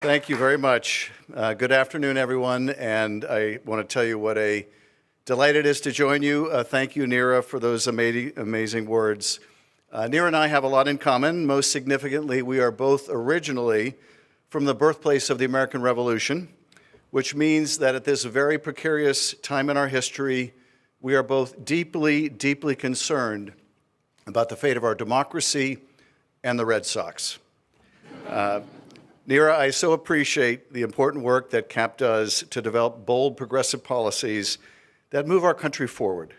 Thank you very much. Good afternoon, everyone, and I want to tell you what a delight it is to join you. Thank you, Neera, for those amazing words. Neera and I have a lot in common. Most significantly, we are both originally from the birthplace of the American Revolution, which means that at this very precarious time in our history, we are both deeply, deeply concerned about the fate of our democracy and the Red Sox. Neera, I so appreciate the important work that CAP does to develop bold, progressive policies that move our country forward.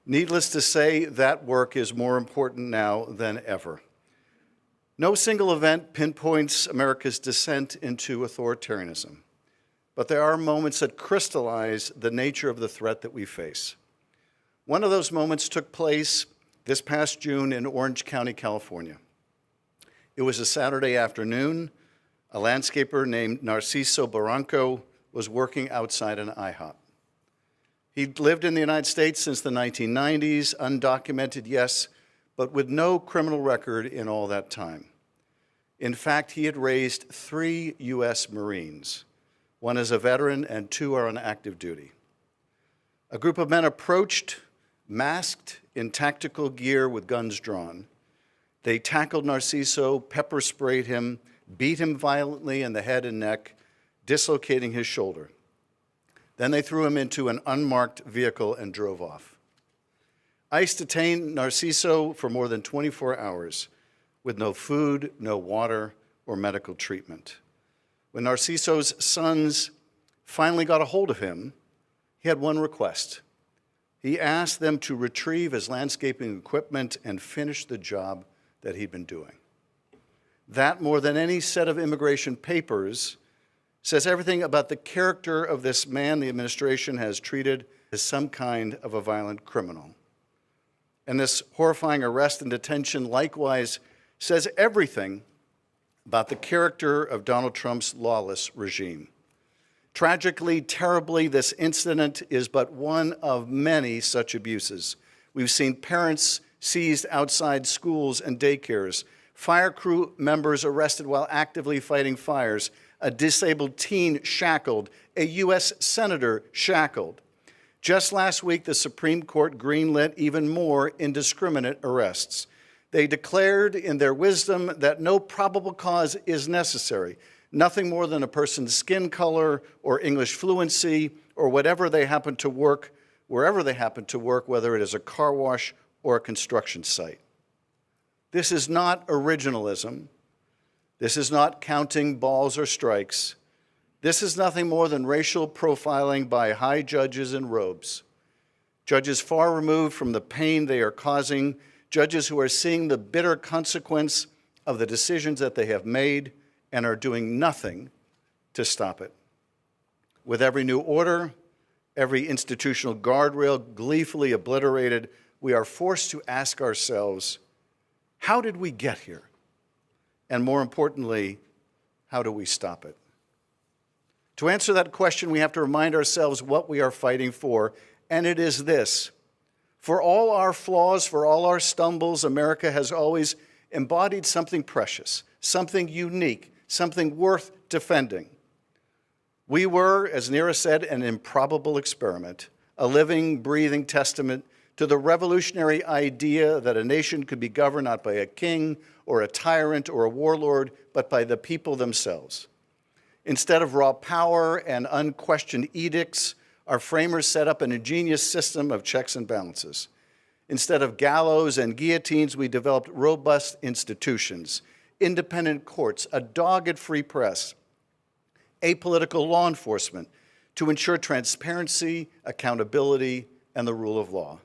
Needless to say, that work is more important now than ever. No single event pinpoints America's descent into authoritarianism, but there are moments that crystallize the nature of the threat that we face. One of those moments took place this past June in Orange County, California. It was a Saturday afternoon. A landscaper named Narciso Barranco was working outside an IHOP. He'd lived in the United States since the 1990s, undocumented, yes, but with no criminal record in all that time. In fact, he had raised 3 U.S. Marines. 1 is a veteran and 2 are on active duty. A group of men approached, masked in tactical gear with guns drawn. They tackled Narciso, pepper sprayed him, beat him violently in the head and neck, dislocating his shoulder. Then they threw him into an unmarked vehicle and drove off. ICE detained Narciso for more than 24 hours with no food, no water, or medical treatment. When Narciso's sons finally got a hold of him, he had one request. He asked them to retrieve his landscaping equipment and finish the job that he'd been doing. That, more than any set of immigration papers, says everything about the character of this man the administration has treated as some kind of a violent criminal. And this horrifying arrest and detention likewise says everything about the character of Donald Trump's lawless regime. Tragically, terribly, this incident is but one of many such abuses. We've seen parents seized outside schools and daycares, fire crew members arrested while actively fighting fires, a disabled teen shackled, a U.S. senator shackled. Just last week, the Supreme Court greenlit even more indiscriminate arrests. They declared in their wisdom that no probable cause is necessary, nothing more than a person's skin color or English fluency or whatever they happen to work, wherever they happen to work, whether it is a car wash or a construction site. This is not originalism. This is not counting balls or strikes. This is nothing more than racial profiling by high judges in robes. Judges far removed from the pain they are causing, judges who are seeing the bitter consequence of the decisions that they have made and are doing nothing to stop it. With every new order, every institutional guardrail gleefully obliterated, we are forced to ask ourselves, how did we get here? And more importantly, how do we stop it? To answer that question, we have to remind ourselves what we are fighting for, and it is this. For all our flaws, for all our stumbles, America has always embodied something precious, something unique, something worth defending. We were, as Neera said, an improbable experiment, a living, breathing testament to the revolutionary idea that a nation could be governed not by a king or a tyrant or a warlord, but by the people themselves. Instead of raw power and unquestioned edicts, our framers set up an ingenious system of checks and balances. Instead of gallows and guillotines, we developed robust institutions, independent courts, a dogged free press, apolitical law enforcement to ensure transparency, accountability, and the rule of law.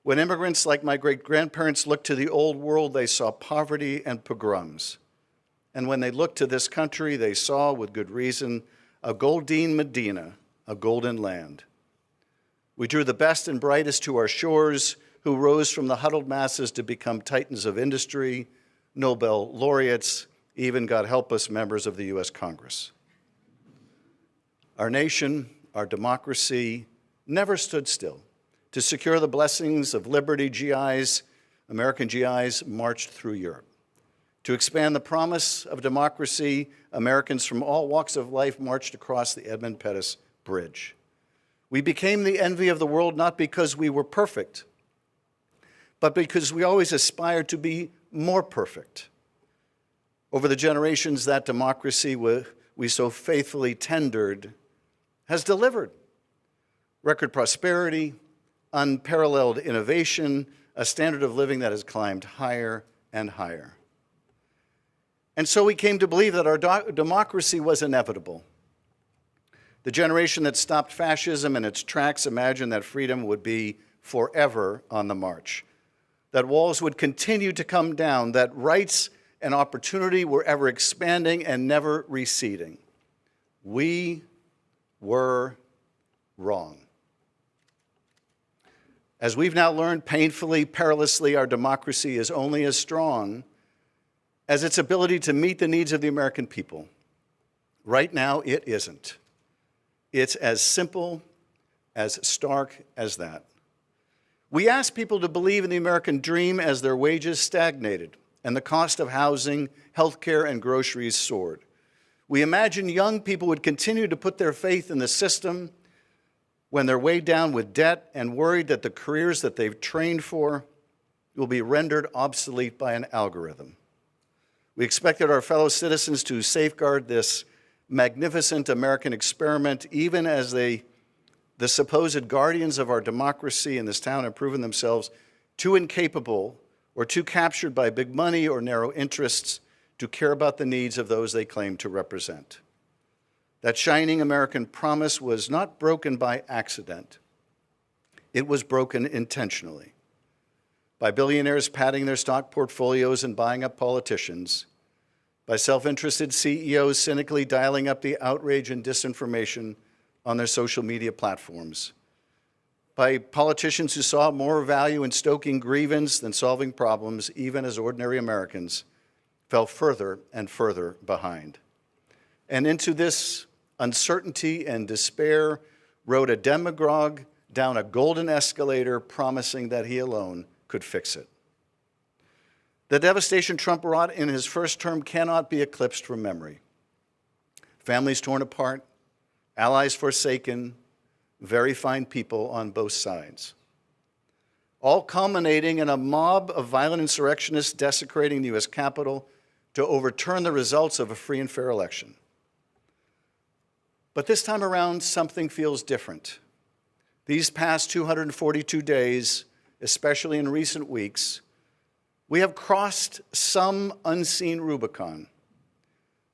When immigrants like my great-grandparents looked to the old world, they saw poverty and pogroms. And when they looked to this country, they saw, with good reason, a golden Medina, a golden land. We drew the best and brightest to our shores, who rose from the huddled masses to become titans of industry, Nobel laureates, even, God help us, members of the U.S. Congress. Our nation, our democracy, never stood still. To secure the blessings of liberty, GIs, American GIs marched through Europe. To expand the promise of democracy, Americans from all walks of life marched across the Edmund Pettus Bridge. We became the envy of the world not because we were perfect, but because we always aspired to be more perfect. Over the generations, that democracy we so faithfully tendered has delivered record prosperity, unparalleled innovation, a standard of living that has climbed higher and higher. And so we came to believe that our democracy was inevitable. The generation that stopped fascism in its tracks imagined that freedom would be forever on the march, that walls would continue to come down, that rights and opportunity were ever expanding and never receding. We were wrong. As we've now learned painfully, perilously, our democracy is only as strong as its ability to meet the needs of the American people. Right now, it isn't. It's as simple, as stark as that. We ask people to believe in the American dream as their wages stagnated and the cost of housing, healthcare, and groceries soared. We imagine young people would continue to put their faith in the system when they're weighed down with debt and worried that the careers that they've trained for will be rendered obsolete by an algorithm. We expected our fellow citizens to safeguard this magnificent American experiment, even as the supposed guardians of our democracy in this town have proven themselves too incapable or too captured by big money or narrow interests to care about the needs of those they claim to represent. That shining American promise was not broken by accident. It was broken intentionally by billionaires padding their stock portfolios and buying up politicians, by self-interested CEOs cynically dialing up the outrage and disinformation on their social media platforms, by politicians who saw more value in stoking grievance than solving problems, even as ordinary Americans fell further and further behind. And into this uncertainty and despair rode a demagogue down a golden escalator promising that he alone could fix it. The devastation Trump wrought in his first term cannot be eclipsed from memory. Families torn apart, allies forsaken, very fine people on both sides. All culminating in a mob of violent insurrectionists desecrating the U.S. Capitol to overturn the results of a free and fair election. But this time around, something feels different. These past 242 days, especially in recent weeks, we have crossed some unseen Rubicon.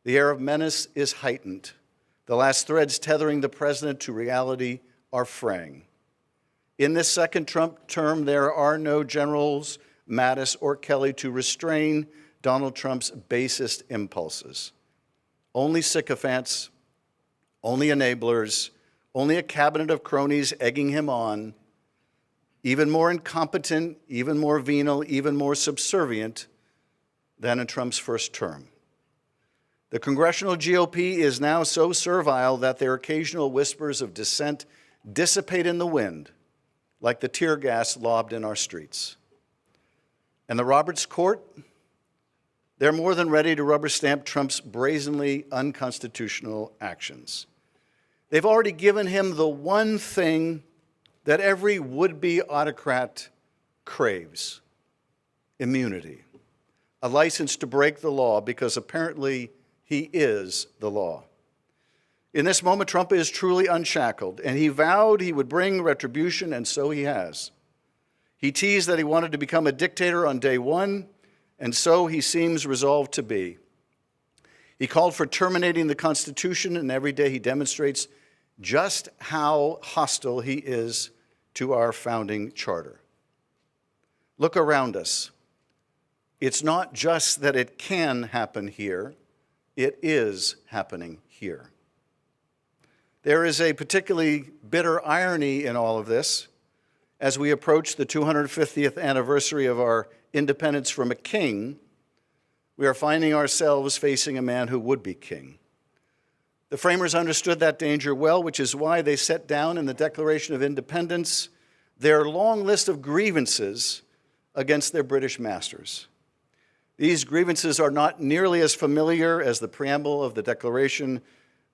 The air of menace is heightened. The last threads tethering the president to reality are fraying. In this second Trump term, there are no generals, Mattis or Kelly, to restrain Donald Trump's basest impulses. Only sycophants, only enablers, only a cabinet of cronies egging him on, even more incompetent, even more venal, even more subservient than in Trump's first term. The congressional GOP is now so servile that their occasional whispers of dissent dissipate in the wind, like the tear gas lobbed in our streets. And the Roberts Court, they're more than ready to rubber stamp Trump's brazenly unconstitutional actions. They've already given him the one thing that every would-be autocrat craves: immunity, a license to break the law because apparently he is the law. In this moment, Trump is truly unshackled, and he vowed he would bring retribution, and so he has. He teased that he wanted to become a dictator on day one, and so he seems resolved to be. He called for terminating the Constitution, and every day he demonstrates just how hostile he is to our founding charter. Look around us. It's not just that it can happen here, it is happening here. There is a particularly bitter irony in all of this. As we approach the 250th anniversary of our independence from a king, we are finding ourselves facing a man who would be king. The framers understood that danger well, which is why they set down in the Declaration of Independence their long list of grievances against their British masters. These grievances are not nearly as familiar as the preamble of the Declaration,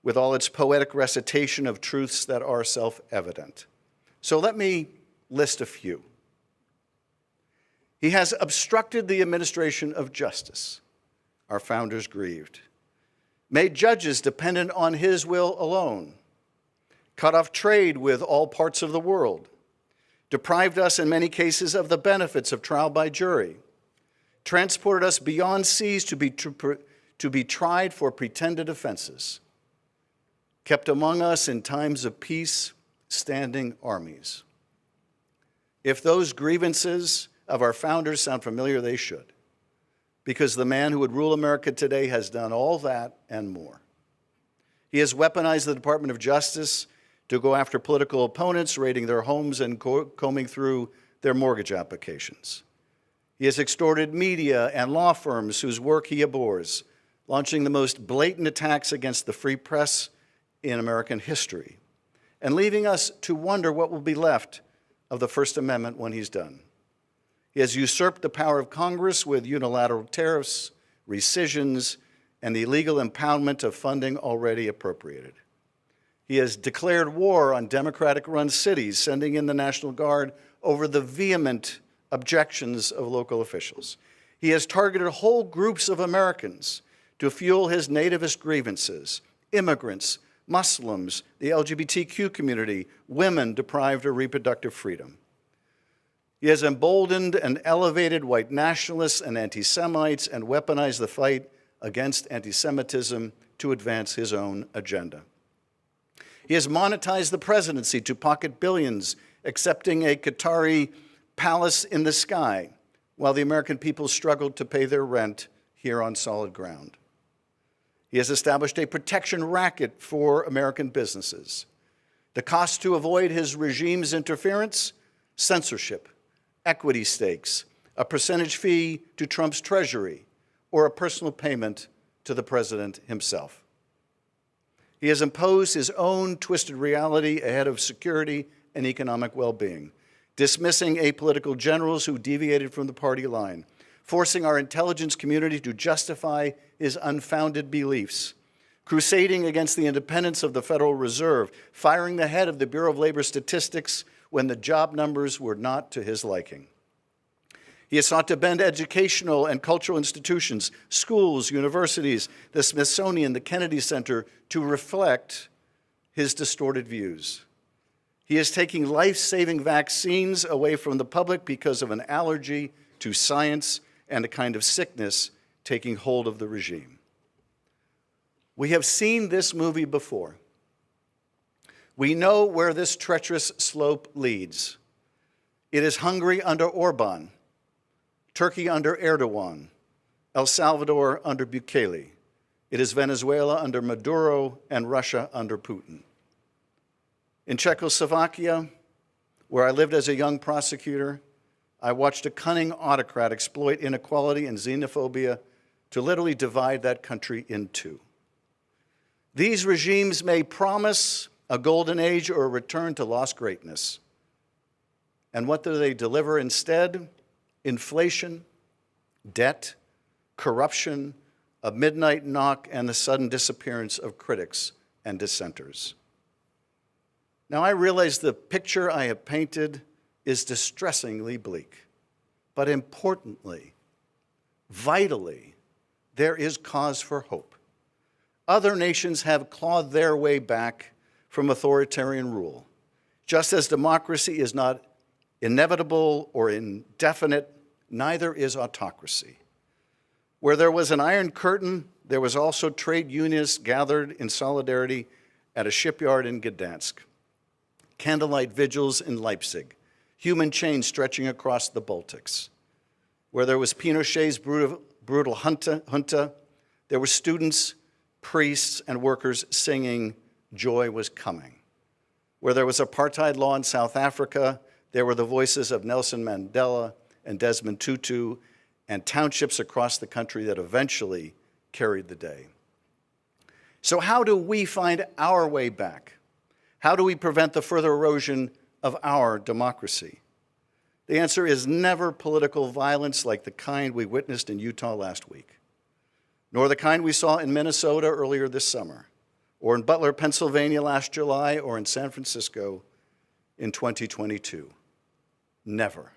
with all its poetic recitation of truths that are self-evident. So let me list a few. He has obstructed the administration of justice, our founders grieved, made judges dependent on his will alone, cut off trade with all parts of the world, deprived us in many cases of the benefits of trial by jury, transported us beyond seas to be tried for pretended offenses, kept among us in times of peace standing armies. If those grievances of our founders sound familiar, they should, because the man who would rule America today has done all that and more. He has weaponized the Department of Justice to go after political opponents, raiding their homes and combing through their mortgage applications. He has extorted media and law firms whose work he abhors, launching the most blatant attacks against the free press in American history, and leaving us to wonder what will be left of the First Amendment when he's done. He has usurped the power of Congress with unilateral tariffs, rescissions, and the illegal impoundment of funding already appropriated. He has declared war on Democratic-run cities, sending in the National Guard over the vehement objections of local officials. He has targeted whole groups of Americans to fuel his nativist grievances: immigrants, Muslims, the LGBTQ community, women deprived of reproductive freedom. He has emboldened and elevated white nationalists and anti-Semites and weaponized the fight against anti-Semitism to advance his own agenda. He has monetized the presidency to pocket billions, accepting a Qatari palace in the sky, while the American people struggled to pay their rent here on solid ground. He has established a protection racket for American businesses. The cost to avoid his regime's interference: censorship, equity stakes, a percentage fee to Trump's treasury, or a personal payment to the president himself. He has imposed his own twisted reality ahead of security and economic well-being, dismissing apolitical generals who deviated from the party line, forcing our intelligence community to justify his unfounded beliefs, crusading against the independence of the Federal Reserve, firing the head of the Bureau of Labor Statistics when the job numbers were not to his liking. He has sought to bend educational and cultural institutions, schools, universities, the Smithsonian, the Kennedy Center, to reflect his distorted views. He is taking life-saving vaccines away from the public because of an allergy to science and a kind of sickness taking hold of the regime. We have seen this movie before. We know where this treacherous slope leads. It is Hungary under Orban, Turkey under Erdogan, El Salvador under Bukele. It is Venezuela under Maduro and Russia under Putin. In Czechoslovakia, where I lived as a young prosecutor, I watched a cunning autocrat exploit inequality and xenophobia to literally divide that country in two. These regimes may promise a golden age or a return to lost greatness. And what do they deliver instead? Inflation, debt, corruption, a midnight knock, and the sudden disappearance of critics and dissenters. Now, I realize the picture I have painted is distressingly bleak, but importantly, vitally, there is cause for hope. Other nations have clawed their way back from authoritarian rule. Just as democracy is not inevitable or indefinite, neither is autocracy. Where there was an Iron Curtain, there was also trade unionists gathered in solidarity at a shipyard in Gdansk, candlelight vigils in Leipzig, human chains stretching across the Baltics. Where there was Pinochet's brutal junta, there were students, priests, and workers singing, "Joy was coming." Where there was apartheid law in South Africa, there were the voices of Nelson Mandela and Desmond Tutu and townships across the country that eventually carried the day. So how do we find our way back? How do we prevent the further erosion of our democracy? The answer is never political violence like the kind we witnessed in Utah last week, nor the kind we saw in Minnesota earlier this summer, or in Butler, Pennsylvania last July, or in San Francisco in 2022. Never.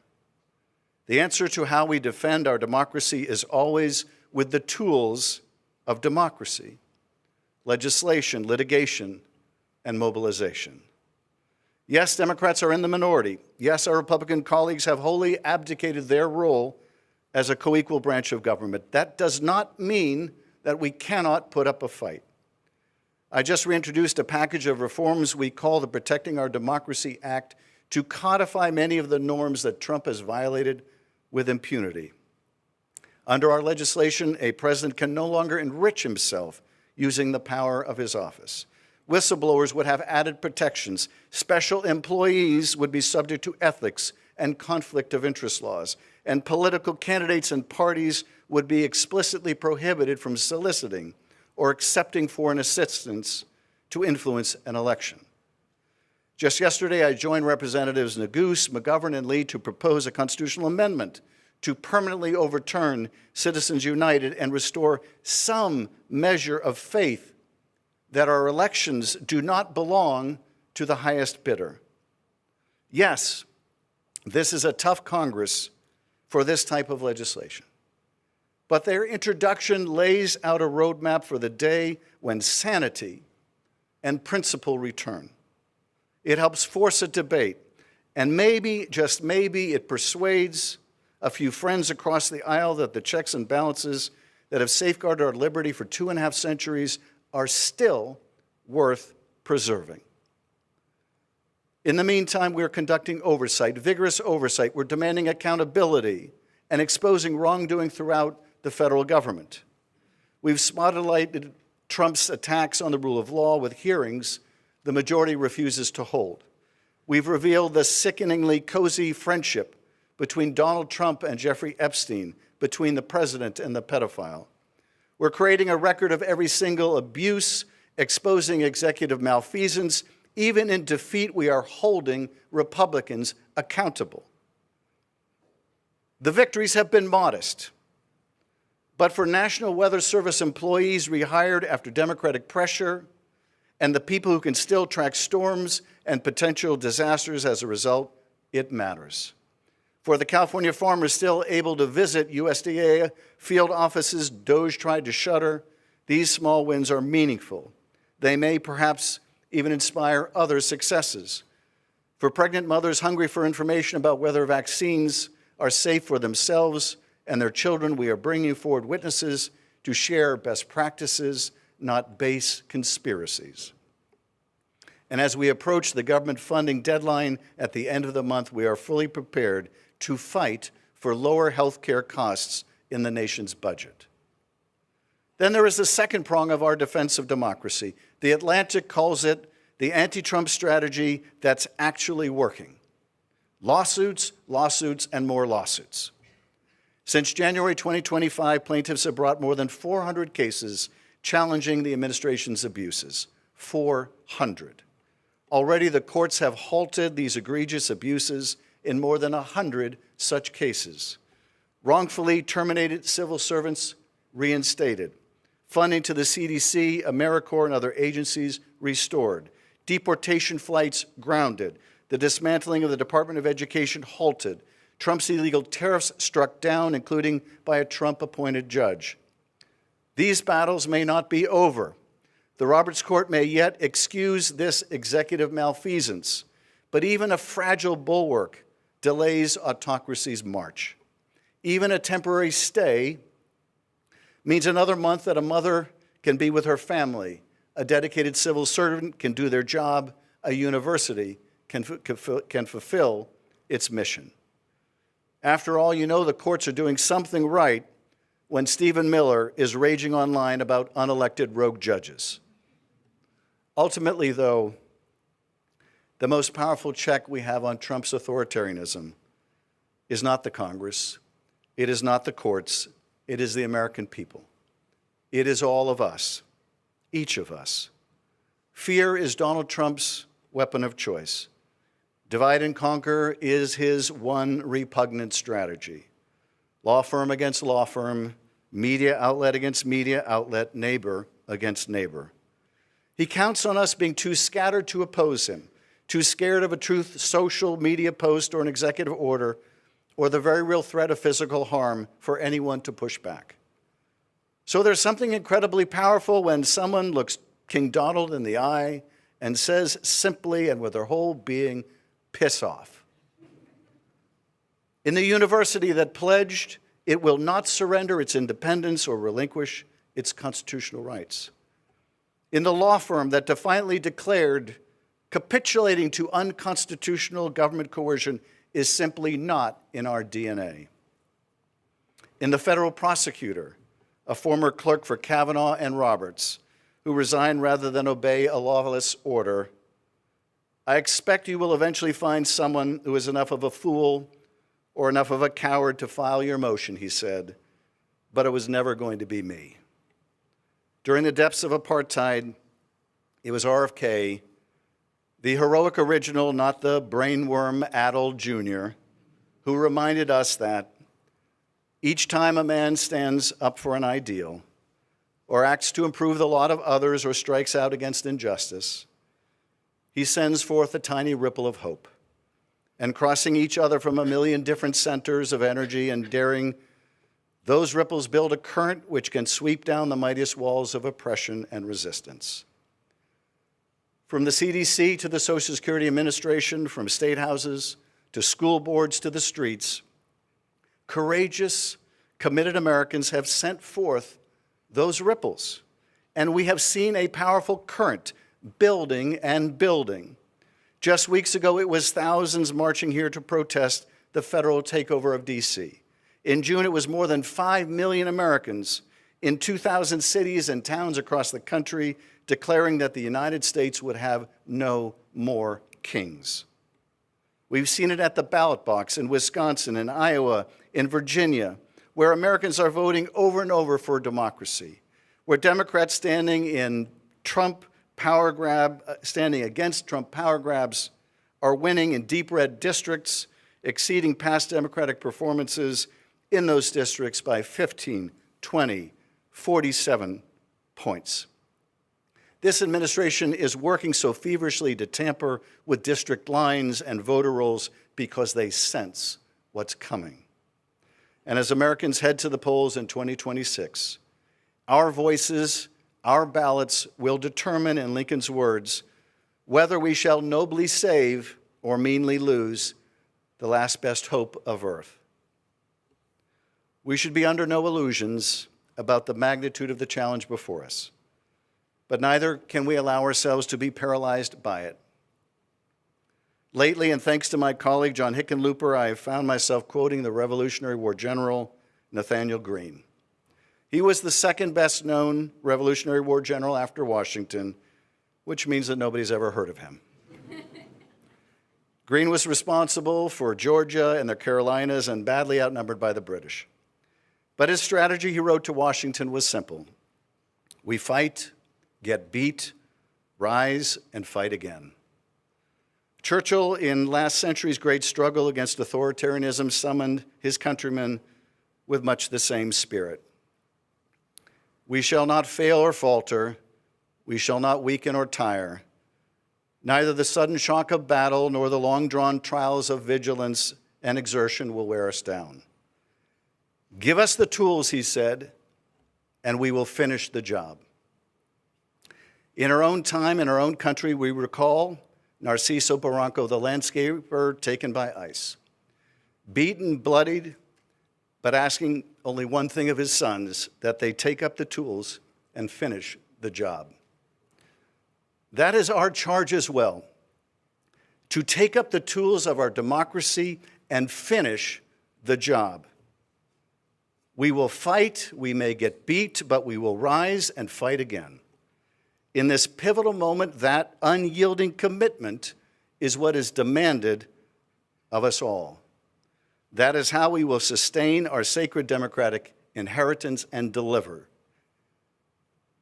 The answer to how we defend our democracy is always with the tools of democracy: legislation, litigation, and mobilization. Yes, Democrats are in the minority. Yes, our Republican colleagues have wholly abdicated their role as a co-equal branch of government. That does not mean that we cannot put up a fight. I just reintroduced a package of reforms we call the Protecting Our Democracy Act to codify many of the norms that Trump has violated with impunity. Under our legislation, a president can no longer enrich himself using the power of his office. Whistleblowers would have added protections. Special employees would be subject to ethics and conflict of interest laws. And political candidates and parties would be explicitly prohibited from soliciting or accepting foreign assistance to influence an election. Just yesterday, I joined Representatives Neguse, McGovern, and Lee to propose a constitutional amendment to permanently overturn Citizens United and restore some measure of faith that our elections do not belong to the highest bidder. Yes, this is a tough Congress for this type of legislation, but their introduction lays out a roadmap for the day when sanity and principle return. It helps force a debate, and maybe, just maybe, it persuades a few friends across the aisle that the checks and balances that have safeguarded our liberty for 2.5 centuries are still worth preserving. In the meantime, we're conducting oversight, vigorous oversight. We're demanding accountability and exposing wrongdoing throughout the federal government. We've spotlighted Trump's attacks on the rule of law with hearings the majority refuses to hold. We've revealed the sickeningly cozy friendship between Donald Trump and Jeffrey Epstein, between the president and the pedophile. We're creating a record of every single abuse, exposing executive malfeasance. Even in defeat, we are holding Republicans accountable. The victories have been modest, but for National Weather Service employees rehired after Democratic pressure, and the people who can still track storms and potential disasters as a result, it matters. For the California farmers still able to visit USDA field offices DOJ tried to shutter, these small wins are meaningful. They may perhaps even inspire other successes. For pregnant mothers hungry for information about whether vaccines are safe for themselves and their children, we are bringing forward witnesses to share best practices, not base conspiracies. And as we approach the government funding deadline at the end of the month, we are fully prepared to fight for lower health care costs in the nation's budget. Then there is the second prong of our defense of democracy. The Atlantic calls it the anti-Trump strategy that's actually working. Lawsuits, lawsuits, and more lawsuits. Since January 2025, plaintiffs have brought more than 400 cases challenging the administration's abuses. 400. Already the courts have halted these egregious abuses in more than 100 such cases. Wrongfully terminated civil servants reinstated. Funding to the CDC, AmeriCorps, and other agencies restored. Deportation flights grounded. The dismantling of the Department of Education halted. Trump's illegal tariffs struck down, including by a Trump-appointed judge. These battles may not be over. The Roberts Court may yet excuse this executive malfeasance, but even a fragile bulwark delays autocracy's march. Even a temporary stay means another month that a mother can be with her family, a dedicated civil servant can do their job, a university can fulfill its mission. After all, you know the courts are doing something right when Stephen Miller is raging online about unelected rogue judges. Ultimately, though, the most powerful check we have on Trump's authoritarianism is not the Congress, it is not the courts, it is the American people. It is all of us, each of us. Fear is Donald Trump's weapon of choice. Divide and conquer is his one repugnant strategy. Law firm against law firm, media outlet against media outlet, neighbor against neighbor. He counts on us being too scattered to oppose him, too scared of a truth social media post or an executive order, or the very real threat of physical harm for anyone to push back. So there's something incredibly powerful when someone looks King Donald in the eye and says simply and with their whole being, piss off. In the university that pledged it will not surrender its independence or relinquish its constitutional rights. In the law firm that defiantly declared capitulating to unconstitutional government coercion is simply not in our DNA. In the federal prosecutor, a former clerk for Kavanaugh and Roberts, who resigned rather than obey a lawless order, I expect you will eventually find someone who is enough of a fool or enough of a coward to file your motion, he said, but it was never going to be me. During the depths of apartheid, it was RFK, the heroic original, not the brainworm-addled junior, who reminded us that each time a man stands up for an ideal or acts to improve the lot of others or strikes out against injustice, he sends forth a tiny ripple of hope, and crossing each other from a million different centers of energy and daring, those ripples build a current which can sweep down the mightiest walls of oppression and resistance. From the CDC to the Social Security Administration, from state houses to school boards to the streets, courageous, committed Americans have sent forth those ripples, and we have seen a powerful current building and building. Just weeks ago, it was thousands marching here to protest the federal takeover of D.C. In June, it was more than 5 million Americans in 2,000 cities and towns across the country declaring that the United States would have no more kings. We've seen it at the ballot box in Wisconsin, in Iowa, in Virginia, where Americans are voting over and over for democracy, where Democrats standing against Trump power grabs are winning in deep red districts, exceeding past Democratic performances in those districts by 15, 20, 47 points. This administration is working so feverishly to tamper with district lines and voter rolls because they sense what's coming. And as Americans head to the polls in 2026, our voices, our ballots will determine, in Lincoln's words, whether we shall nobly save or meanly lose the last best hope of earth. We should be under no illusions about the magnitude of the challenge before us, but neither can we allow ourselves to be paralyzed by it. Lately, and thanks to my colleague John Hickenlooper, I have found myself quoting the Revolutionary War general Nathanael Greene. He was the second best known Revolutionary War general after Washington, which means that nobody's ever heard of him. Greene was responsible for Georgia and the Carolinas and badly outnumbered by the British. But his strategy, he wrote to Washington, was simple. We fight, get beat, rise, and fight again. Churchill, in last century's great struggle against authoritarianism, summoned his countrymen with much the same spirit. We shall not fail or falter. We shall not weaken or tire. Neither the sudden shock of battle nor the long-drawn trials of vigilance and exertion will wear us down. Give us the tools, he said, and we will finish the job. In our own time, in our own country, we recall Narciso Barranco, the landscaper taken by ice, beaten, bloodied, but asking only one thing of his sons, that they take up the tools and finish the job. That is our charge as well, to take up the tools of our democracy and finish the job. We will fight, we may get beat, but we will rise and fight again. In this pivotal moment, that unyielding commitment is what is demanded of us all. That is how we will sustain our sacred democratic inheritance and deliver,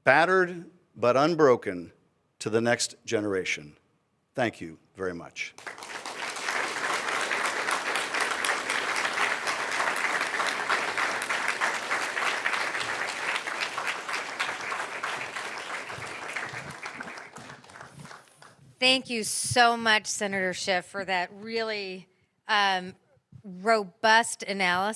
battered but unbroken, to the next generation. Thank you very much. Thank you so much, Senator Schiff, for that really robust analysis.